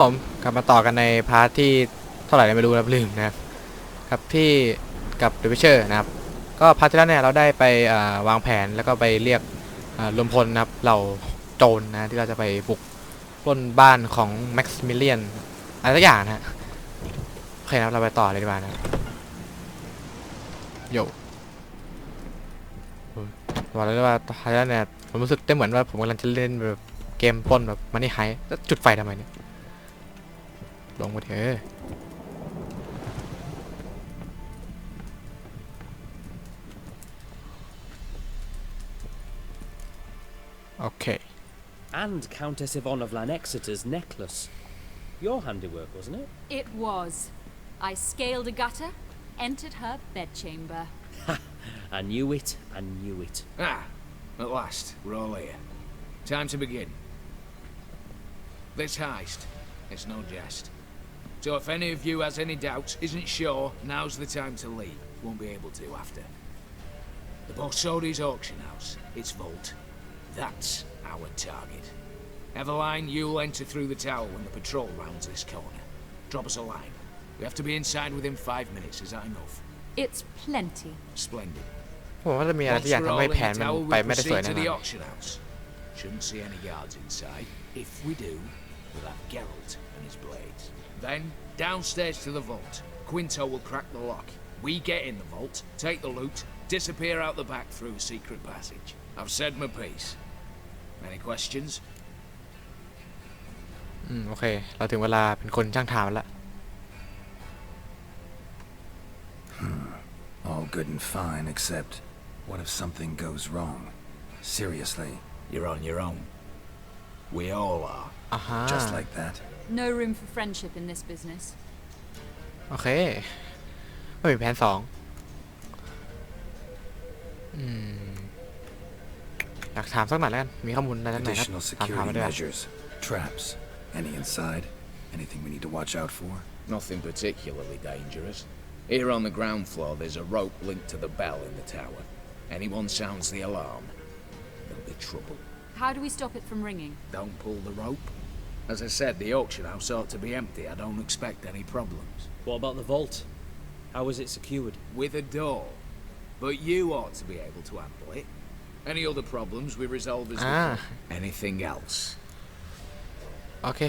ผมกลับมาต่อกันในพาร์ทที่เท่าไหร่ไม่รู้นะลืมนะครับครับที่กับเดอะวิเชอร์นะครับก็พาร์ทที่แล้วเนี่ยเราได้ไปวางแผนแล้วก็ไปเรียกรวมพลนะครับเหล่าโจรนะที่เราจะไปบุกปล้นบ้านของแม็กซิมิเลียนอะไรสักอย่างนะฮะโอเคนะเราไปต่อเลยดีกว่านะโย่บอกเลยว่าพาร์ทที่แล้วเนี่ยผมรู้สึกได้เหมือนว่าผมกำลังจะเล่นแบบเกมปล้นแบบมันนี่ไฮแล้วจุดไฟทำไมเนี่ยลงมาเถอะ Okay. And Countess Yvonne of Lanexeter's necklace. Your handiwork, wasn't it? It was. I scaled a gutter, entered her bedchamber. Ha! I knew it, I knew it. Ah, at last, we're all here. Time to begin. This heist, it's no jest. So if any of you has any doubts, isn't sure, now's the time to leave. Won't be able to after. The Borsodi's auction house, its vault. That's our target. Everline, you'll enter through the tower when the patrol rounds this corner. Drop us a line. We have to be inside within 5 minutes. Is that enough? It's plenty. Splendid. ผมว่าจะมีอะไรที่อยากทำให้แผนมันไปไม่ได้สวยแน่นอน Shouldn't see any guards inside. If we do, we'll have Geralt and his blades. Then, downstairs to the vault. Quinto will crack the lock. We get in the vault, take the loot, disappear out the back through a secret passage. I've said my piece. Any questions? โอเคเราถึงเวลาเป็นคนช่างถามแล้ว All good and fine, except what if something goes wrong? Seriously. You're on your own. We all are. Just like that. No room for friendship in this business. โอเคไม่มีแผนสองอยากถามสักหน่อยแล้วกันมีข้อมูลอะไรสักหน่อยครับ Additional ถาม security มาด้วย measures. Traps. Any inside? Anything we need to watch out for? Nothing particularly dangerous. Here on the ground floor, there's a rope linked to the bell in the tower. Anyone sounds the alarm, there'll be trouble. How do we stop it from ringing? Don't pull the rope. As I said, the auction house ought to be empty. I don't expect any problems. What about the vault? How is it secured? With a door. But you ought to be able to handle it. Any other problems we resolve as we go. Anything else? โอเค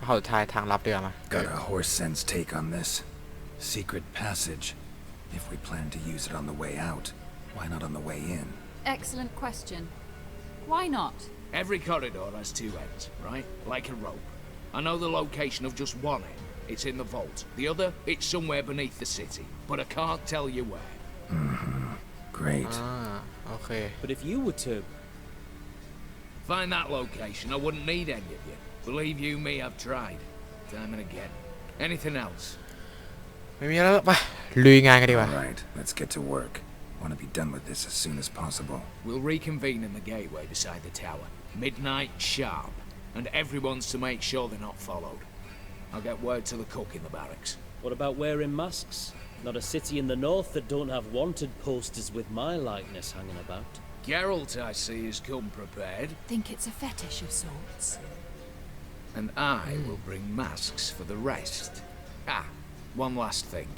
เอาสุดท้ายทางลับเรือมา Got a horse sense take on this. Secret passage. If we plan to use it on the way out, why not on the way in? Excellent question. Why not? Every corridor has two ends, right? Like a rope. I know the location of just one end. It's in the vault. The other, it's somewhere beneath the city. But I can't tell you where. Great. โอเค But if you were to... Find that location, I wouldn't need any of you. Believe you me, I've tried. Time and again. Anything else? ไม่มีแล้วไปลุยงานกันดีกว่า All right, let's get to work. Want to be done with this as soon as possible. We'll reconvene in the gateway beside the tower. Midnight sharp. And everyone's to make sure they're not followed. I'll get word to the cook in the barracks. What about wearing masks? Not a city in the north that don't have wanted posters with my likeness hanging about. Geralt, I see, has come prepared. Think it's a fetish of sorts. And I will bring masks for the rest. Ah, one last thing.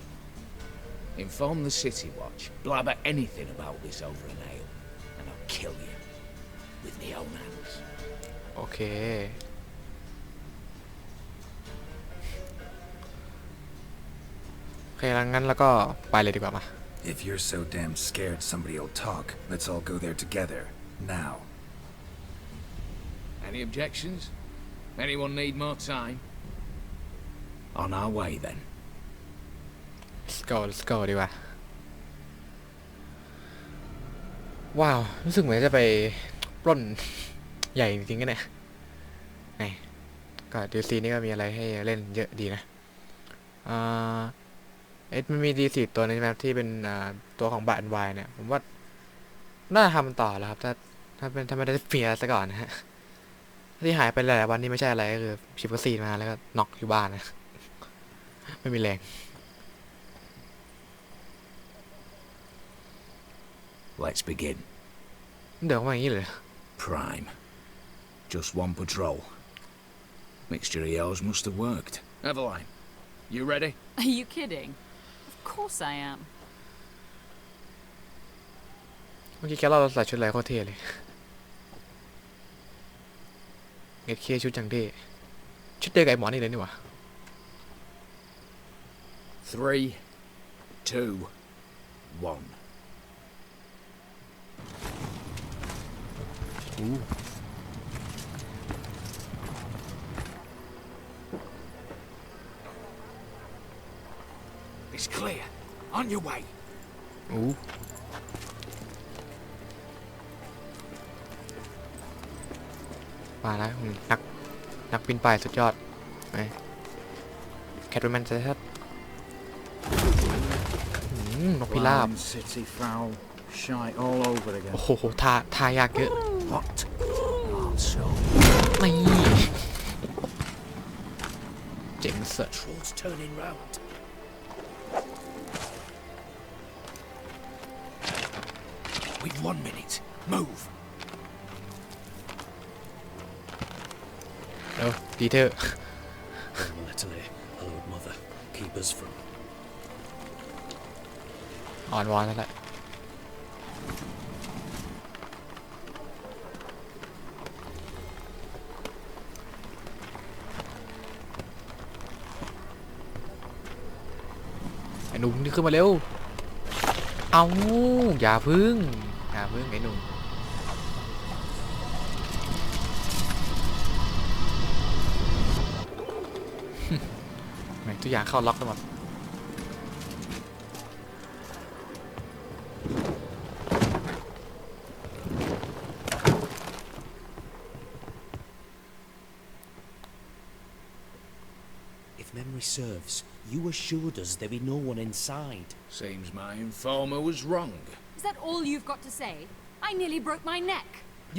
Inform the City Watch. Blabber anything about this over an ale. And I'll kill you. With my own hands. โอเคโอเคงั้นแล้วก็ไปเลยดีกว่ามา If you're so damn scared somebody'll talk, let's all go there together. Now. Any objections? Anyone need more time? On our way then. let's go ดีกว่าว้าวรู้สึกเหมือนจะไปปล้น ใหญ่จริงๆกันเนี่ยนี่ก็ดีซีนี่ก็มีอะไรให้เล่นเยอะดีนะมันมีดีซีตัวนึงนะที่เป็นตัวของบาทวายเนี่ยผมว่าน่าทำต่อแล้วครับถ้าไม่ได้เฟียซะก่อนนะฮะที่หายไปหลายวันนี้ไม่ใช่อะไรก็คือฉีดวัคซีนมาแล้วก็น็อกอยู่บ้านนะ ไม่มีแรง Let's begin. เดี๋ยวมาอย่างนี้เลย Prime. Just one patrol. Mixture of yours must have worked. Eveline, you ready? Are you kidding? Of course I am. เมื่อกี้แกเราใส่ชุดอะไรโคตรเท่เลยเอ็ดเคชุดจังเท่ชุดเดียวกับไอ้หมอนี่เลยนี่หว่า 3, 2, 1. อู้ It's clear. On your way. อู้มาแล้วนักบินป่ายสุดยอดไหมแคทแมนจะชัดนกพิราบ City foul, shite all over again. โอ้โหทายากเยอะ What? นี่เจ๋งสุด Trolls turning round. We've 1 minute. Move. เร็วดีเถอะ Letterly, hello, mother. Keep us from. อ่อนวอนแล้วแหละไอ้หนุ่มนี่ขึ้นมาเร็วเอาอย่าพึ่งไอ้หนุ่มแม่งทุกอย่างเข้าล็อกไปหมดIf memory serves, you assured us there be no one inside. Seems my informer was wrong. Is that all you've got to say? I nearly broke my neck.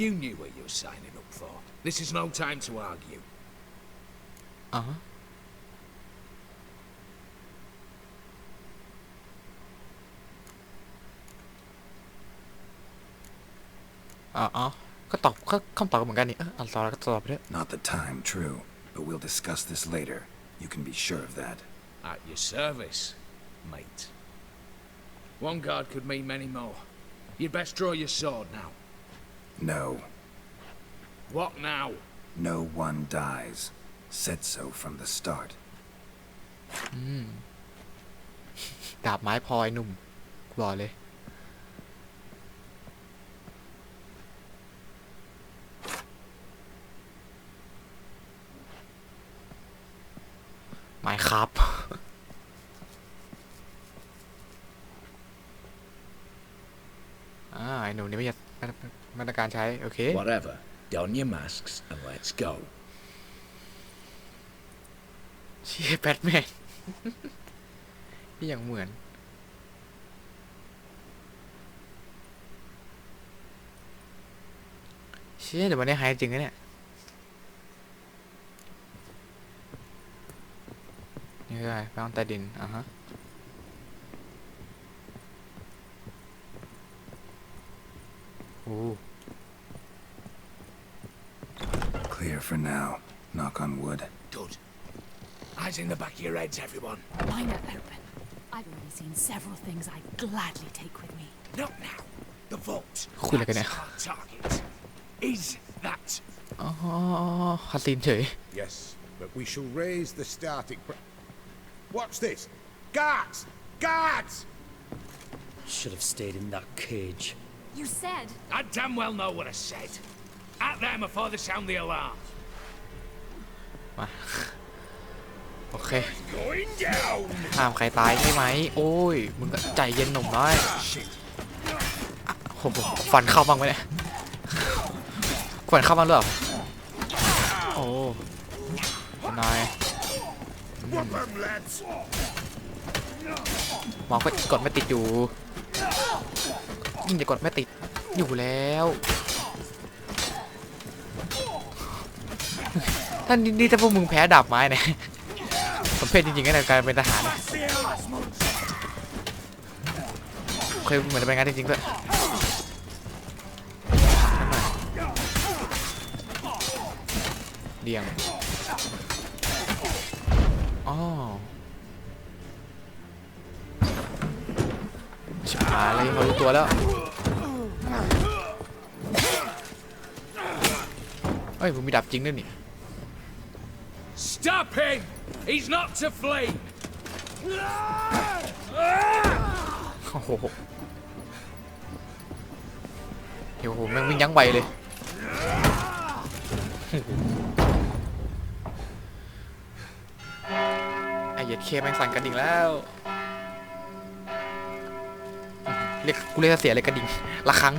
You knew what you were signing up for. This is no time to argue. อ๋อก็ตอบก็คำตอบเหมือนกันนี่อ่านต่อแล้วก็ตอบไปเถอะ Not the time, true. But we'll discuss this later. You can be sure of that. At your service, mate. One guard could mean many more. You'd best draw your sword now. No. What now? No one dies. Said so from the start. ดาบไม้พลอยหนุ่มบอกเลยไม้ครับ ไอ้หนุ่มนี่ไม่ใช่มาตรการใช้โอเค Whatever. Don your masks and let's go. เชี่ยแบทแมน นี่ยังเหมือนเชี่ยเดี๋ยววันนี้หายจริงนะเนี่ยนี่ไงไปห้องใต้ดินฮะโอ้ Clear for now. Knock on wood. Good. Eyes in the back of your heads, everyone. Mine are open. I've already seen several things I'd gladly take with me. Not now. The vault. คุยอะไรกันเนี่ย That's our target. Is that? อ๋อคาสินเฉย Yes, but we shall raise the starting. What's this? Guards! Guards! Should have stayed in that cage. You said. I damn well know what I said. At them before they sound the alarm. มาโอเค Going down! ห้ามใครตายใช่ไหมโอ้ยมึงก็ใจเย็นหนุ่มน้อยโอ้โหฟันเข้าบ้างไหมเนี่ยฟันเข้าบ้างหรือเปล่าโอ้นาย Whoop 'em, lads! มองก็กดไม่ติดอยู่ยิ่งจะกดไม่ติดอยู่แล้วท่านนี่ถ้าพวกมึงแพ้ดาบไม้เนี่ยสมเพชจริงๆในการเป็นทหารเคยเหมือนจะเป็นงานจริงๆด้วยเดียง อ๋อชิบหายเลยเขารู้ตัวแล้วเฮ้ยมึงมีดาบจริงด้วยนี่ Stop him! He's not to flee! โอ้โหเดี๋ยวผมแม่งวิ่งยั้งไวเลยไอ้เหยียดเคแม่งสั่นกระดิ่งแล้วเรียกกูเรียกเสียเลยกระดิ่งละครั้ง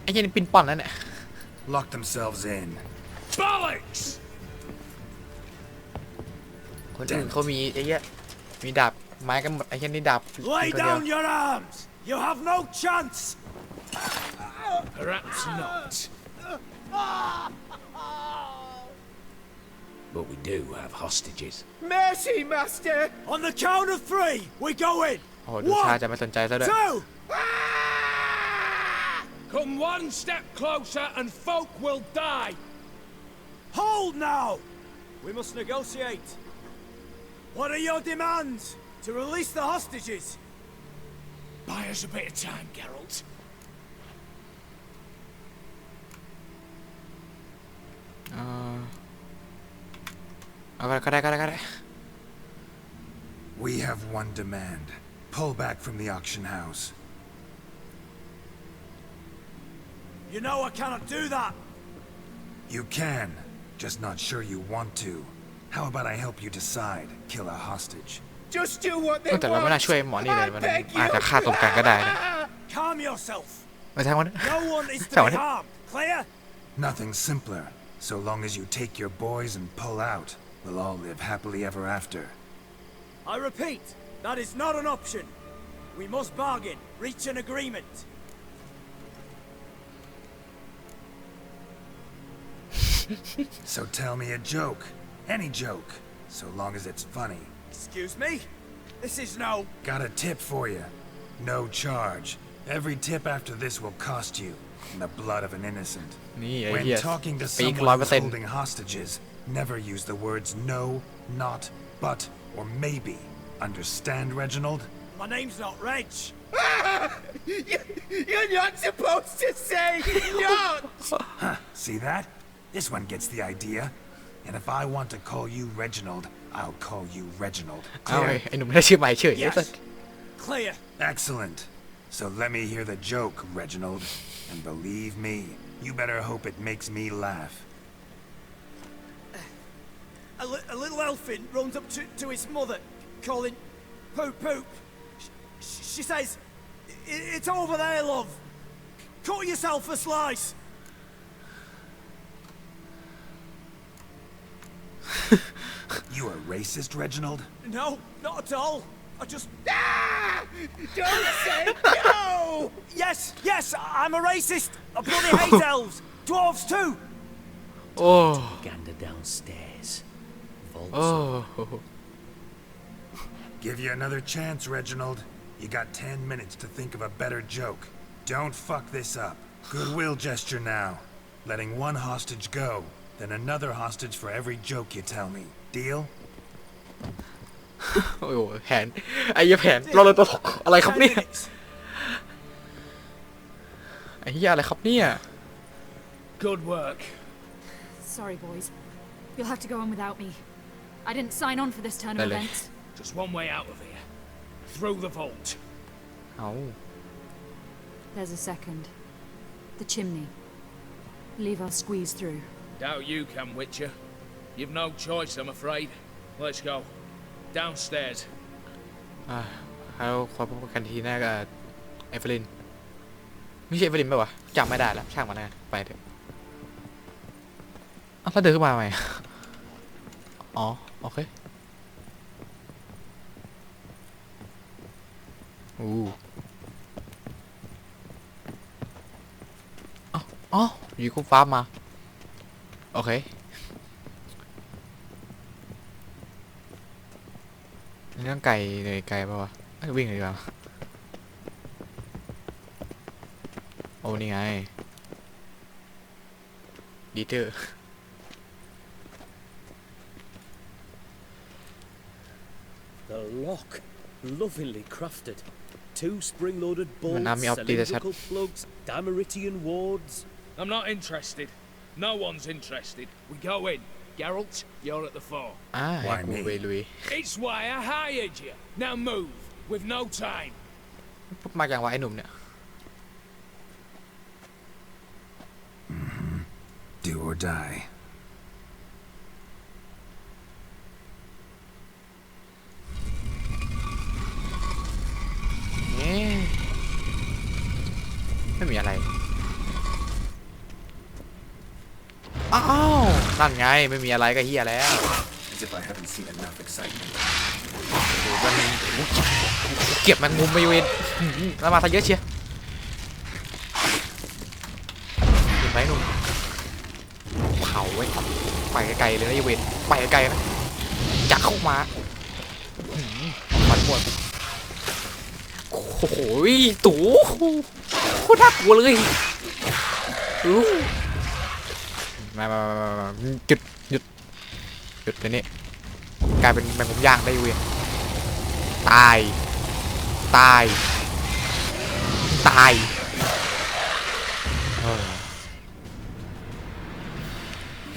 ไอ้เหี้ยนี่ปินป่อนแล้วเนี่ย Lock themselves in. Bollocks! คนอื่นเขามีไอ้เหี้ยมีดาบไม้กันหมดไอ้เหี้ยนี่ดาบ Lay ตัวเดียว down your arms! You have no chance! Perhaps not. But we do have hostages. Mercy, master! On the count of 3, we go in! โอ้โหดูชาจะไม่สนใจซะด้วย 2! Come one step closer and folk will die! Hold now! We must negotiate. What are your demands? To release the hostages? Buy us a bit of time, Geralt. เอาก็ได้ก็ได้ We have one demand. Pull back from the auction house. You know I cannot do that. You can, just not sure you want to. How about I help you decide? Kill a hostage. Just do what they แต่เราไม่น่าช่วยหมอนี่เลยมันอาจจะฆ่าตรงกลางก็ได้นะ Calm yourself. ไม่ใช่มัน No one is to Sorry. be harmed. Clear? Nothing simpler. So long as you take your boys and pull out, we'll all live happily ever after. I repeat, that is not an option. We must bargain, reach an agreement. So tell me a joke. Any joke. So long as it's funny. Excuse me? This is no... Got a tip for you. No charge. Every tip after this will cost you. In the blood of an innocent. นี่ไอ้ When เหี้ย talking to ปีก someone who's 100% holding hostages, never use the words no, not, but, or maybe. Understand, Reginald? My name's not Reg. You're not supposed to say not! Huh, see that? This one gets the idea. And if I want to call you Reginald, I'll call you Reginald. เอาไ Clear? อ้หนุ่มไม่ได้ชื่อใหม่เฉย Yes. Clear. Excellent. So let me hear the joke, Reginald. And believe me, you better hope it makes me laugh. A little elfin runs up to his mother, calling poop poop. She says, it's over there, love. Cut yourself a slice. You a racist, Reginald? No, not at all. I just... Ah! Don't say no! Yes, I'm a racist. I bloody hate elves. Dwarves too. โอ้ Gander downstairs. Vault โอ้ Give you another chance, Reginald. You got 10 minutes to think of a better joke. Don't fuck this up. Goodwill gesture now. Letting one hostage go, then another hostage for every joke you tell me. Deal? โอ้โหแผนไอ้เหี้ยแผนเราเลยตัวถกอะไรครับ 10 เนี่ย minutes. ไอ้เหี้ยอะไรครับเนี่ย Good work. Sorry, boys. You'll have to go on without me. I didn't sign on for this turn of Really? events. Just one way out of here. Through the vault. เอา There's a second. The chimney. Leave us squeeze through. Doubt you can, Witcher. You've no choice, I'm afraid. Let's go. Downstairs. เราขอพบกันทีหน้ากับเอเฟลินไม่ใช่เอเฟลินป่ะวะจำไม่ได้แล้วช่างมันนะไปเถอะอ้าวแล้วเดินขึ้นมาใหม่อ๋อโอเคอ๋ออยู่คุ้มฟ้ามาโอเคเรื่องไก่เลยไก่ป่ะวะวิ่งเลยดีกว่าโอ้นี่ไง ดีเตอร์ The lock, lovingly crafted. 2 spring-loaded bolts, มันมีออปติชัด cylindrical plugs, Dameritian wards. I'm not interested. No one's interested. We go in. Geralt, you're at the fore. ให้กูไปลุย It's why I hired you. Now move. We've no time. มาอย่างวะไอ้หนุ่มเนี่ย Do or die. ไม่มีอะไรอ้าวนั่นไงไม่มีอะไรก็เฮียแล้ว As if I haven't seen enough excitement. เก็บแมงมุมไปอยู่เองแล้วมาทะเยอะเชียเห็นไหมหนุ่มเผาไว้ไปไกลๆเลยนะเวนไปไกลๆนะจักเข้ามามันหมดโอ้โหตู่โคตรน่ากลัวเลยมาจุดหยุดเลยนี่กลายเป็นแมงมุมย่างได้เว้ยตาย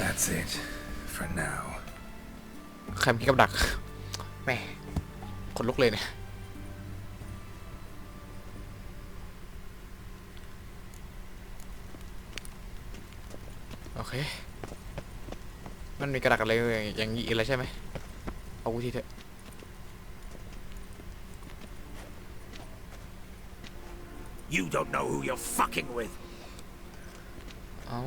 That's it for now. ใครมีกับดักแม่คนลุกเลยเนี่ยโอเคมันมีกระดักอะไรอย่างนี้อีกแล้วใช่ไหมเอาทีเถอะ You don't know who you're fucking with. เอา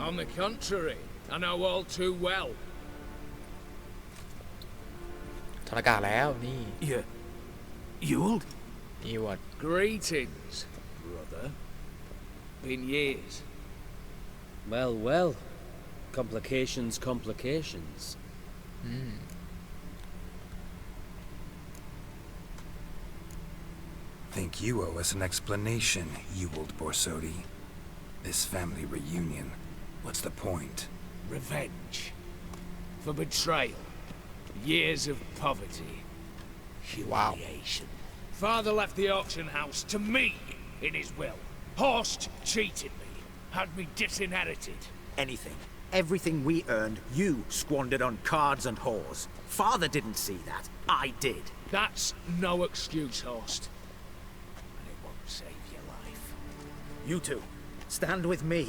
On the contrary, I know all too well. ถอดอากาศแล้วนี่ Ewald? อีวอด Greetings, brother. Been years. Well, well. Complications. Think you owe us an explanation, Ewald Borsodi. This family reunion. What's the point? Revenge. For betrayal. Years of poverty. Humiliation. Father left the auction house to me in his will. Horst cheated me. Had me disinherited. Anything. Everything we earned, you squandered on cards and whores. Father didn't see that. I did. That's no excuse, Horst. And it won't save your life. You two, stand with me.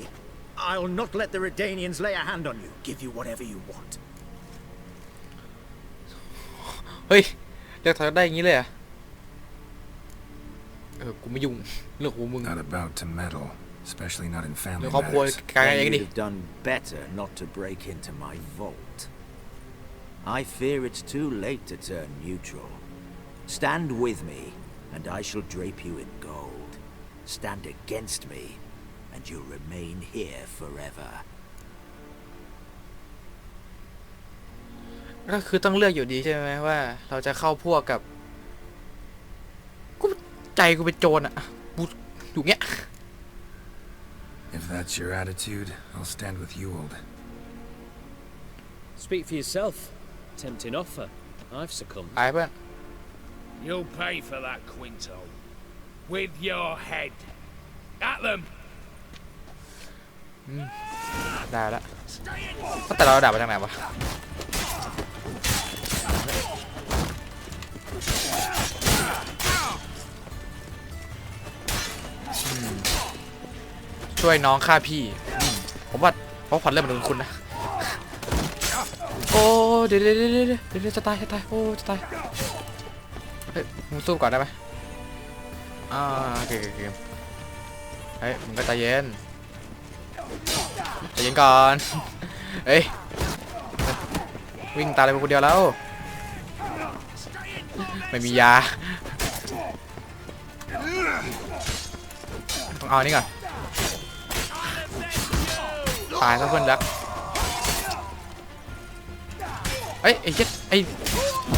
I'll not let the Redanians lay a hand on you. Give you whatever you want. เฮ้ยเลือกทางได้อย่างนี้เลยอ่ะกูไม่ยุ่งเรื่องของมึง Not about to meddle, especially not in เรื่อ family งครอบครัว matters. กลาย Then อย่าง you'd นี้ have done better not to break into my vault. I fear it's too late to turn neutral. Stand with me, and I shall drape you in gold. Stand against me, and you'll remain here forever. ก็คือต้องเลือกอยู่ดีใช่ไหมว่าเราจะเข้าพวกกับกูใจกูเป็นโจรอ่ะกูอยู่เงี้ย If that's your attitude, I'll stand with Ewald. Speak for yourself. Tempting offer. I've succumbed. ไปเพื่อน You'll pay for that, Quinto. With your head. At them! ได้แล้วแต่เราดับไปทางไหนวะช่วยน้องฆ่าพี่ผมว่าเพราะขวัญเริ่มมาโดนคุณนะโอ้เดี๋ยวจะตายโอ้จะตายเฮ้ยมึงสู้ก่อนได้ไหมโอเคเฮ้ยมึงก็ใจเย็นก่อนเฮ้ยวิ่งตามเลยคนเดียวแล้วไม่มียาต้องเอานี่ก่อนตายซะเพื่อนรักเอ้ยไอ้เจ็ดไอ้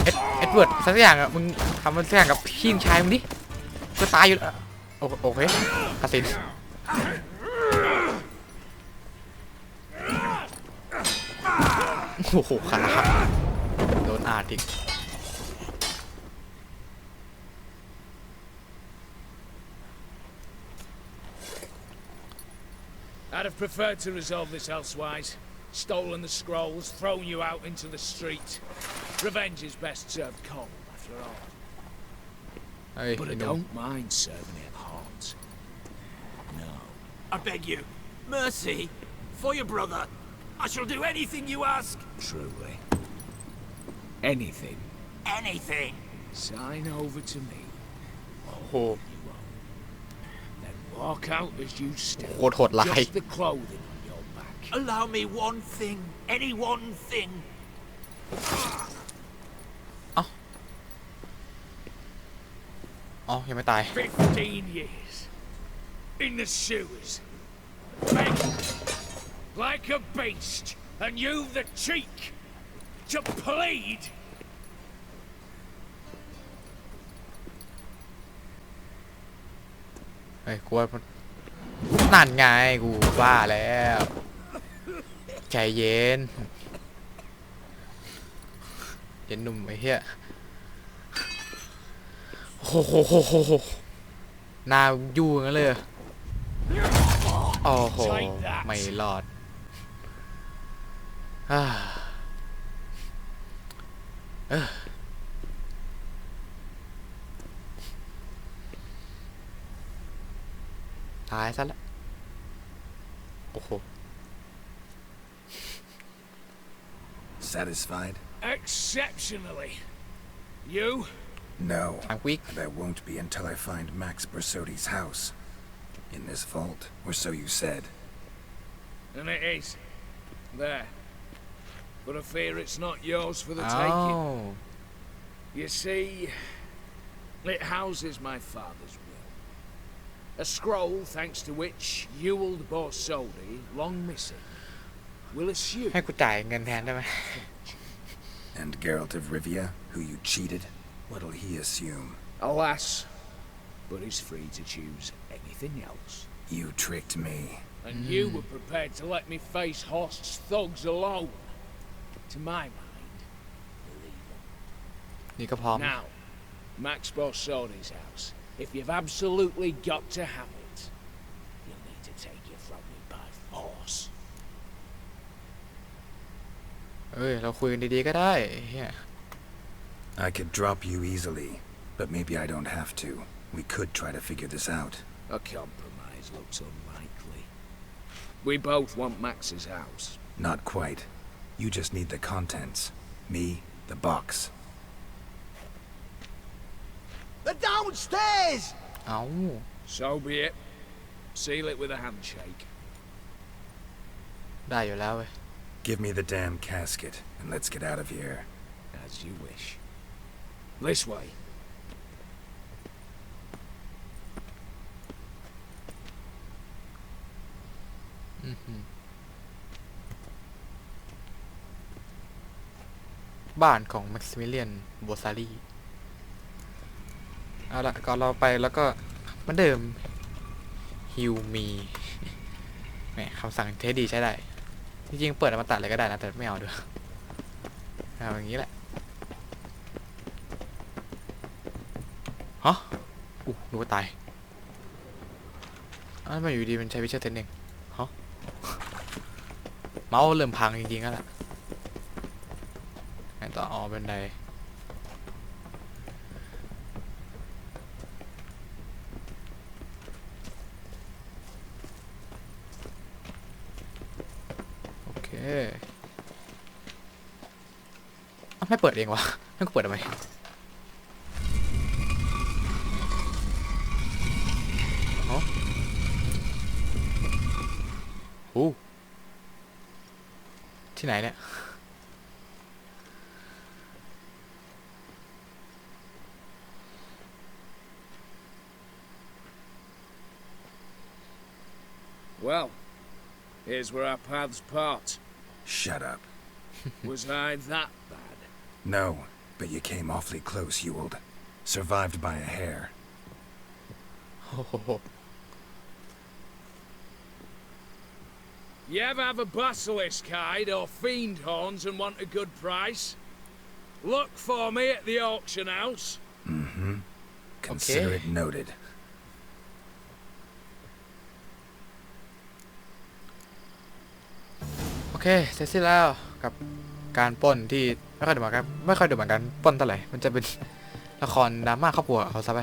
เอ็ดเวิร์ดสักอย่างอะมึงทำมันสักอย่างกับพี่ชายมึงดิก็ตายอยู่โอเคตัดสิน โอ้โหขาหักโดนอาดอีก I'd have preferred to resolve this elsewise. Stolen the scrolls, thrown you out into the street. Revenge is best served cold, after all. เฮ้ย But I ไอ้หนุ่ม don't mind serving it hot. No. I beg you, mercy, for your brother. I shall do anything you ask. Truly. Anything. Anything. Sign over to me. โอ้โห You won't. Then walk out as you step. โคตรโหดร้าย Just the clothing on your back. Allow me one thing, any one thing. อ๋อยังไม่ตาย 15 years. In the sewers. Begging. Like a beast. And you've the cheek to plead. เฮ้ยกูว่ามันนั่นไงกูว่าแล้วใจเย็นเย็นหนุ่มไอ้เหี้ยโอ้โหหน้ายู่งั้นเลยโอ้โหไม่รอดตายซะแล้วโอ้โห Satisfied? Exceptionally. You? No. I'm weak. And I won't be until I find Max Bersodi's house. In this vault, or so you said. And it is. There. But I fear it's not yours for the taking. Oh. You see, it houses my father's will. A scroll thanks to which Ewald Borsodi, long missing, will assume. ให้กูจ่ายเงินแทนได้ไหม And Geralt of Rivia, who you cheated, what'll he assume? Alas, but he's free to choose anything else. You tricked me. And you were prepared to let me face Horst's thugs alone. To my mind, believe them. นี่ก็พร้อม Now, Max Borsodi's house. If you've absolutely got to have it, you'll need to take it from me by force. เอ้ยเราคุยกันดีๆก็ได้เฮีย I could drop you easily, but maybe I don't have to. We could try to figure this out. A compromise looks unlikely. We both want Max's house. Not quite. You just need the contents. Me, the box. They're downstairs! เอา So be it. Seal it with a handshake. ได้อยู่แล้วเว้ย Give me the damn casket, and let's get out of here. As you wish. This way. บ้านของแม็กซิมิเลียนโบซารีเอาละก่อนเราไปแล้วก็เหมือนเดิมฮิวมีแหมคำสั่งเทสดีใช้ได้จริงๆเปิดอมตะอะไรก็ได้นะแต่ไม่เอาด้วยเอาอย่างนี้แหละฮะนึกว่าตายอ้าวทำไมอยู่ดีมันใช้วิชาเทนเองฮะเมาส์เริ่มพังจริงๆแล้วล่ะไงต่ออ๋อเป็นไดโอเคไม่เปิดเองวะนั่นก็เปิดทำไมที่ไหนเนี่ย Well, here's where our paths part. Shut up. Was I that bad? No, but you came awfully close, Ewald. Survived by a hair. โอ้โห You ever have a basilisk hide or fiend horns and want a good price? Look for me at the auction house. Mm-hmm. Consider it noted. โอเคเสร็จสิ้นแล้วกับการปล้นที่ไม่ค่อยดูเหมือนกันปล้นเท่าไหร่มันจะเป็นละครดราม่าครอบครัวเอาซะไป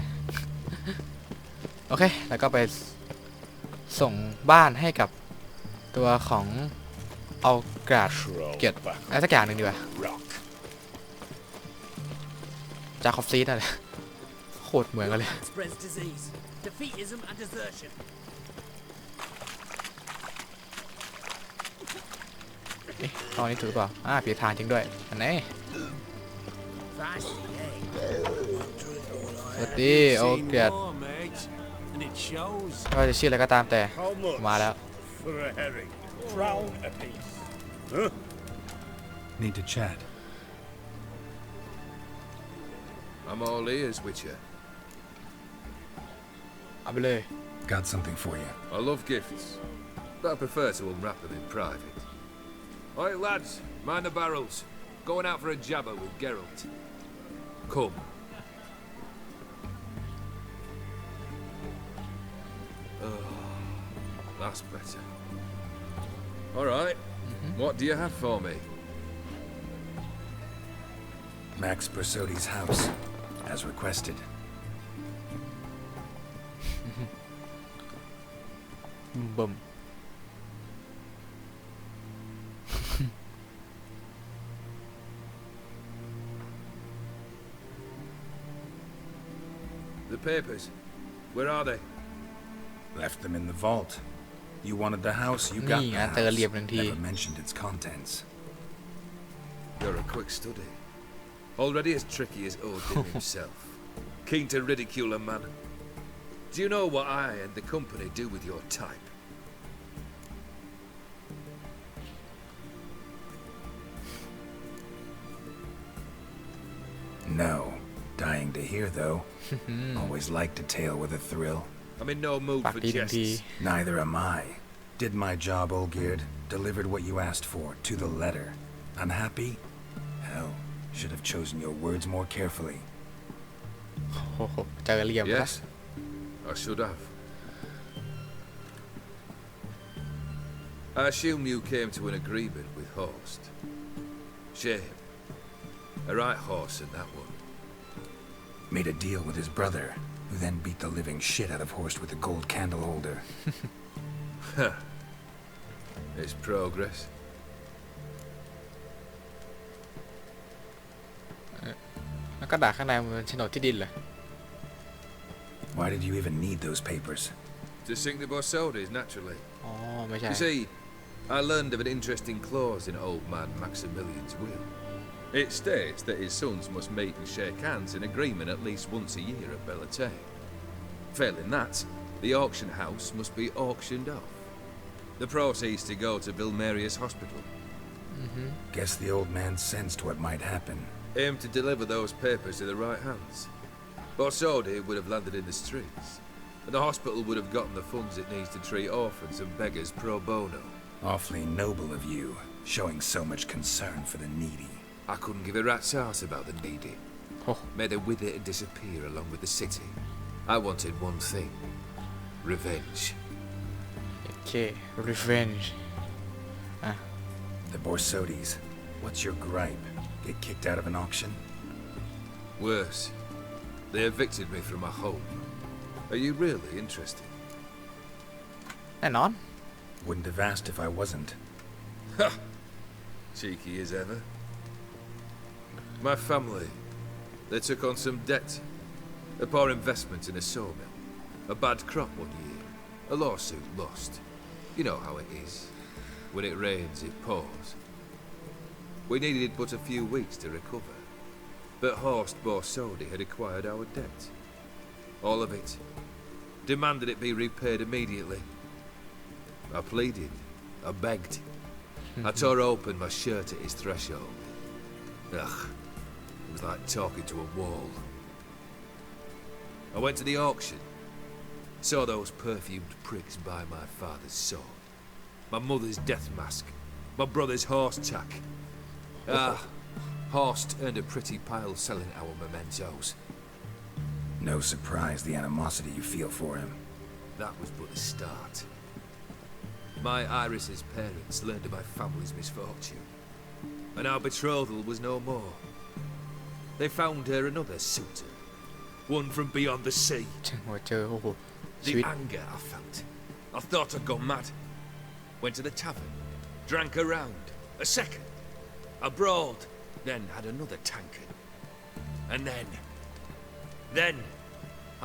โอเคแล้วก็ไปส่งบ้านให้กับตัวของเอากราดเกียรติอะไรสักอย่างหนึ่งดีกว่าจาคอฟซีนั่นแหละโคตรเหมือนกันเลย Spreads disease, defeatism and desertion. ตอนนี้ถูกเปล่าเปลี่ยนทางจริงด้วยอันไหนสวัสดีโอเกียรติก็จะชื่ออะไรก็ตามแต่มาแล้ว Need to chat. I'm all ears, Witcher. เอาไปเลย Got something for you. I love gifts, but I prefer to unwrap them in private. Oi, lads, mind the barrels. Going out for a jabber with Geralt. Come. Oh, that's better. All right. What do you have for me? Max Bersodi's house, as requested. Boom. The papers. Where are they? Left them in the vault. You wanted the house, you got the house. เจอเหลี่ยมหนึ่งที Never mentioned its contents. You're a quick study. Already as tricky as Odin himself. Keen to ridicule a man. Do you know what I and the company do with your type? No. Dying to hear, though. Always liked a tale with a thrill. I'm in no mood for jests. Neither am I. Did my job, Olgierd. Delivered what you asked for, to the letter. Unhappy? Hell, should have chosen your words more carefully. เจอเหลี่ยม Yes, I should have. I assume you came to an agreement with Horst. Shame. A right horse in that one. Made a deal with his brother, who then beat the living shit out of Horst with a gold candle holder. It's progress. แล้วก็ด่าข้างในมันเป็นโฉนดที่ดินเหรอ Why did you even need those papers? To sink the Borsodis, naturally. อ๋อไม่ใช่ You see, I learned of an interesting clause in old man Maximilian's will. It states that his sons must meet and shake hands in agreement at least once a year at Bellatane. Failing that, the auction house must be auctioned off. The proceeds to go to Vilmeria's hospital. Guess the old man sensed what might happen. Aim to deliver those papers to the right hands. Borsodi would have landed in the streets, and the hospital would have gotten the funds it needs to treat orphans and beggars pro bono. Awfully noble of you, showing so much concern for the needy. I couldn't give a rat's ass about the needy. Oh. Made her wither and disappear along with the city. I wanted one thing. Revenge. โอเค revenge The Borsodis. What's your gripe? Get kicked out of an auction? Worse. They evicted me from my home. Are you really interested? แน่นอน Wouldn't have asked if I wasn't. Ha! Cheeky as ever. My family, they took on some debt. A poor investment in a sawmill. A bad crop one year. A lawsuit lost. You know how it is. When it rains, it pours. We needed but a few weeks to recover. But Horst Borsodi had acquired our debt. All of it. Demanded it be repaid immediately. I pleaded. I begged. I tore open my shirt at his threshold. Ugh. It was like talking to a wall. I went to the auction. Saw those perfumed pricks buy my father's sword. my mother's death mask, my brother's horse tack. Ah, Horst earned a pretty pile selling our mementos. No surprise the animosity you feel for him. That was but the start. My Iris's parents learned of my family's misfortune, and our betrothal was no more. They found her another suitor, one from beyond the sea. หัวเจอโอ้โหชี The วิต anger I felt. I thought I'd gone mad. Went to the tavern, drank a round, a second, a brawled, then had another tankard. And then,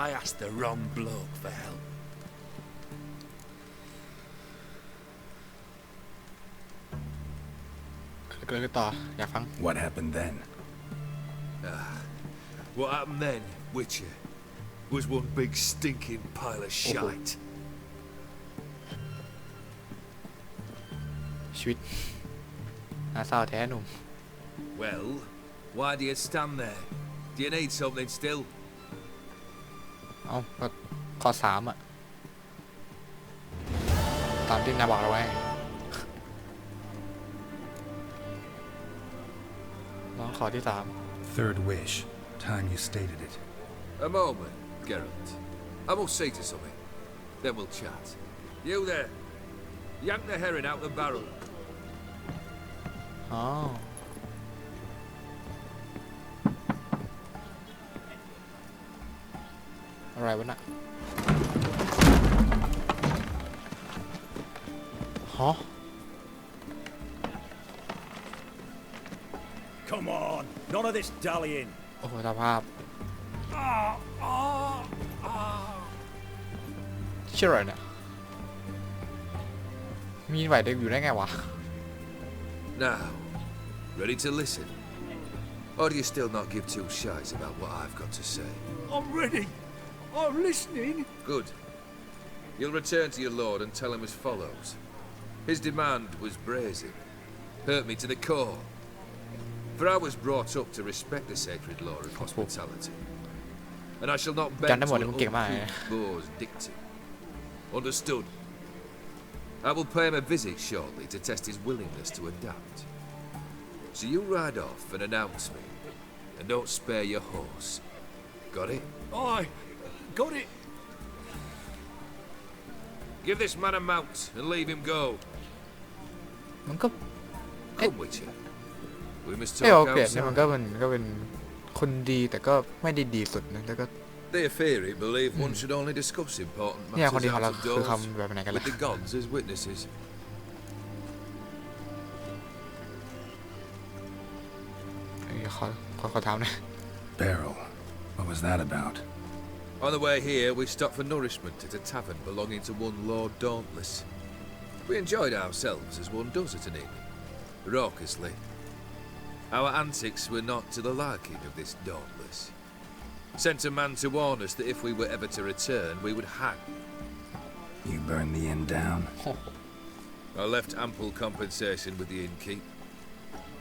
I asked the wrong bloke for help. เกิดอะไรต่ออยากฟัง What happened then? What happened then, Witcher, was one big stinking pile of shite. ชีวิตน่าเศร้าแท้หนุ่ม Well, why do you stand there? Do you need something still? เอ้าก็ข้อ3อ่ะตามที่นายบอกเราไว้ลองขอที่3 Third wish. Time you stated it. A moment, Geralt. I must see to something. Then we'll chat. You there. Yank the herring out the barrel. อ๋ออะไรวะน่ะฮะ Come on, none of this dallying. โอ้โหสภาพเชื่อเลยเนี่ยมีไหวเด็กอยู่ได้ไงวะ Now, ready to listen? Or do you still not give two shies about what I've got to say? I'm ready. I'm listening. Good. You'll return to your lord and tell him as follows. His demand was brazen. Hurt me to the core. For I was brought up to respect the sacred law of hospitality. And I shall not bend to an uncouth boor's dictum. Understood? I will pay him a visit shortly to test his willingness to adapt. So you ride off and announce me. And don't spare your horse. Got it? Aye, got it. Give this man a mount and leave him go. มันก็ Come, Witcher. We must ไม่โอ talk เคเนี่ยมัน outside. ก็เป็นคนดีแต่ก็ไม่ได้ดีสุดนะแล้วก็ They theory believe one should only discuss important เนี่ยคน matters ดีของเรา out of คือ doors คำแบบไหนกันล่ะ with the gods as witnesses. ขอถามหนะ Barrel. What was that about? On the way here, we stopped for nourishment at a tavern belonging to one Lord Dauntless. We enjoyed ourselves as one does at an inn, raucously. Our antics were not to the liking of this Dauntless. Sent a man to warn us that if we were ever to return, we would hang. You burned the inn down? I left ample compensation with the innkeep.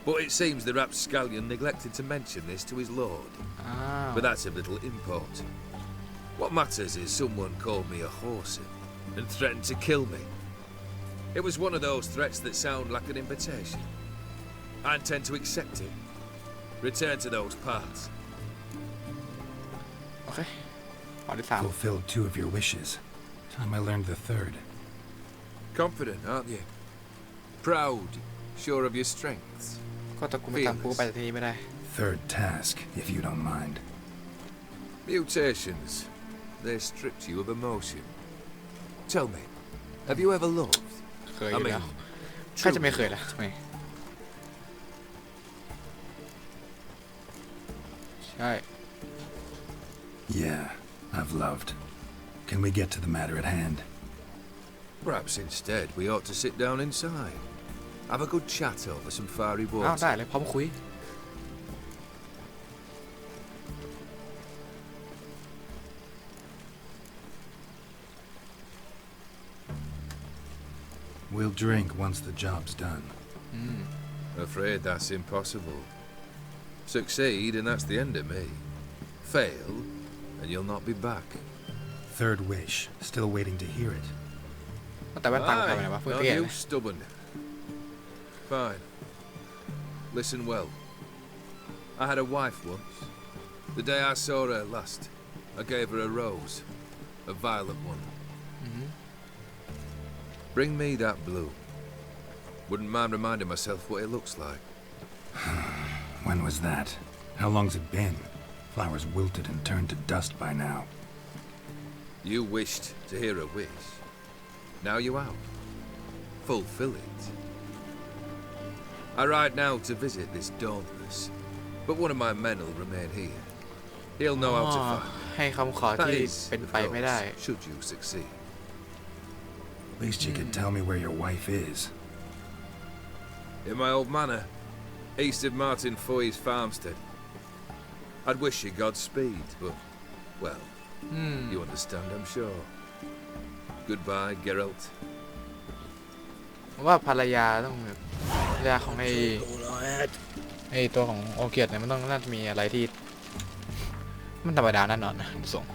But it seems the rapscallion neglected to mention this to his lord. But that's of little import. What matters is someone called me a whoreson and threatened to kill me. It was one of those threats that sound like an invitation. I intend to accept it. Return to those parts. โอเคขอที่3 Fulfilled 2 of your wishes. Time I learned the third. Confident, aren't you? Proud, sure of your strengths. ก็ตะกูไม่ตามกูไปจากที่นี่ไม่ได้ Third task, if you don't mind. Mutations. They stripped you of emotion. Tell me, have you ever loved? เคยอยู่แล้วใครจะไม่เคยล่ะไม่ใช่ Yeah, I've loved. Can we get to the matter at hand? Perhaps instead we ought to sit down inside. Have a good chat over some fiery อ้าว water. ได้เลยพร้อมคุย We'll drink once the job's done. Afraid that's impossible. Succeed and that's the end of me. Fail and you'll not be back. Third wish. Still waiting to hear it. แต่แว่นตาทำไมวะเพิ่ง Aye, เปลี่ยน you stubborn. Fine. Listen well. I had a wife once. The day I saw her last, I gave her a rose, a violet one. Bring me that blue. Wouldn't mind reminding myself what it looks like. When was that? How long's it been? Flowers wilted and turned to dust by now. You wished to hear a wish. Now you have. Fulfill it. I ride now to visit this Dauntless, but one of my men will remain here. He'll know how to find me. ให้คำขอ That ที่ is, เป็น of ไปไม่ได้ course, should you succeed. At least you could tell me where your wife is. In my old manor, east of Martin Foy's farmstead. I'd wish you Godspeed, but, well, you understand, I'm sure. Goodbye, Geralt. ว่าภรรยาต้องแบบภรรยาของไอตัวของโอเกียรเนี่ยมันต้องน่าจะมีอะไรที่มันธรรมดาแน่นอนนะส่ง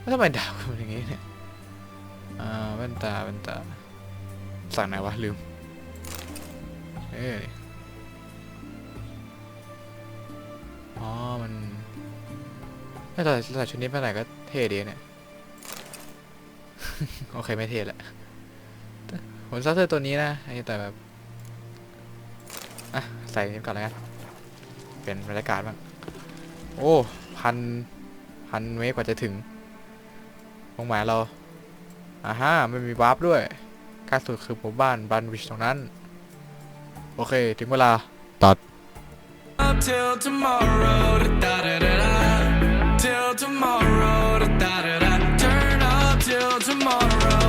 แล้วทำไมดาวเป็นอย่างงี้เนี่ยแว่นตาสั่งไหนวะลืมอ๋อมันถ้าใส่ชุดนี้ไปไหนก็เท่ดีเนี่ย โอเคไม่เท่แหละผมชอบเสื้อตัวนี้นะแต่แบบใส่นี้ก่อนแล้วกันเป็นบรรยากาศบ้างโอ้พันเมตรกว่าจะถึงวงหมายเราไม่มีวาร์ปด้วยใกล้สุดคือหมู่บ้านบันวิชตรงนั้นโอเคถึงเวลาตัด Till tomorrow, till tomorrow, turn up till tomorrow,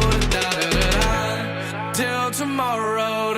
till tomorrow,